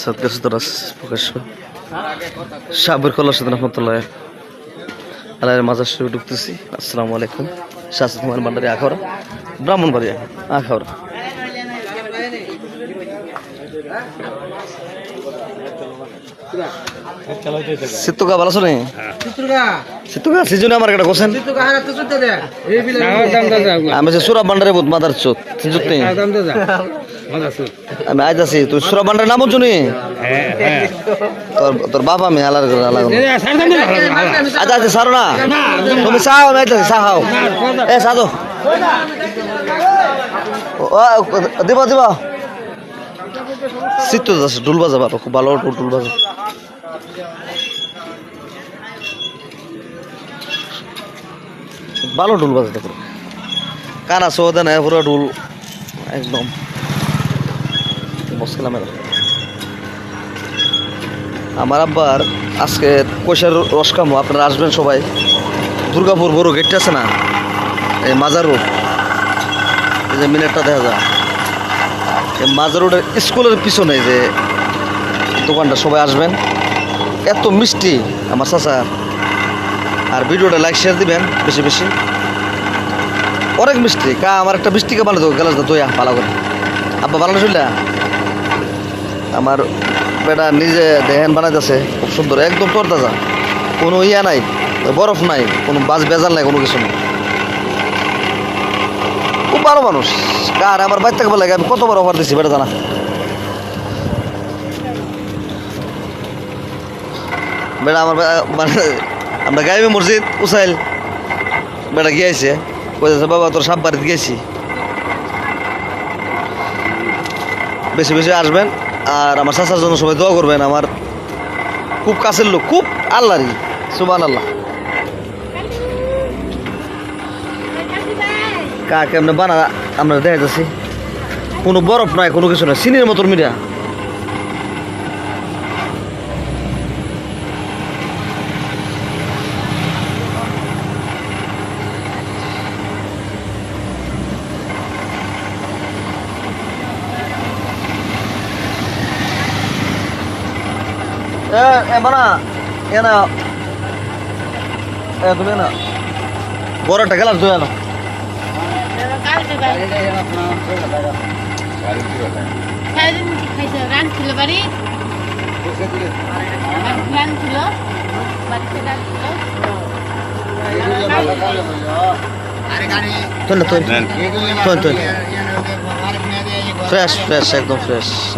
সাত গেছতরাস প্রকাশ্য সাবের কলার সাথে রহমতুল্লাহ আল্লাহর মাজার শরীফ ঢুকতেছি। আসসালামু আলাইকুম। শাসত কুমার ভান্ডারী আখাউড়া, ব্রাহ্মণবাড়িয়া আখাউড়া। সিতুকা ভালো আছো নি? সিতুকা সিজনে আমার একটা কোশ্চেন আমি যে সুরা ভান্ডারে বহুত মাদার চোত সিজুত নেই আমি আজ আছি। তুই সুরা ভান্ডারের নাম শুনি তোর বাবা আমি আলার আচ্ছা আচ্ছা সারো না তুমি চাও আমি আইতাছি চাও এ সাদো দিব দিব সিদ্ধ আছে ঢুল বাজা বাবা খুব ভালো ঢুল বাজা ভালো ঢুল বাজাতে পারে কানা সৌদা নেয় পুরো ঢুল একদম মুশকিল। আমার আব্বার আজকে কৈশার রস কামো আপনারা আসবেন সবাই। দুর্গাপুর বড় গেটটা আছে না এই মাজার রোড এই যে মিনারটা দেখা যায় এই মাজার রোডের স্কুলের পিছনে যে দোকানটা সবাই আসবেন। এত মিষ্টি আমার চাচা আর ভিডিওটা লাইক শেয়ার দিবেন বেশি বেশি অনেক মিষ্টি কা আমার একটা মিষ্টিকে বানাতে গেলাস দইয়া ভালো করে আব্বা বানানো শুনলা আমার বেটা নিজে দেখেন বানাইতেছে খুব সুন্দর একদম তরতাজা কোনো ইয়া নাই বরফ নাই কোনো বেজাল নাই কোনো কিছু নেই খুব ভালো মানুষ কার আমার বাইর থেকে লাগে আমি কতবার অফার দিচ্ছি বেটা জানা বেটা আমার মানে আমরা গাইবে মসজিদ উসাইল বেটা গিয়েছে কইতেছে বাবা তোর সাপ বাড়িতে গেছি বেশি বেশি আসবেন আর আমার চাচার জন্য সবাই দোয়া করবেন। আমার খুব কাছের লোক খুব আল্লাহরই সুবহানাল্লাহ। কাকে এমনি বানা আমরা দেখা যাচ্ছি কোনো বরফ নাই কোনো কিছু নাই চিনির মতন মিডিয়া mana yana তুমি না বড়টা গেলাস তুই না ফ্রেশ ফ্রেশ একদম ফ্রেশ।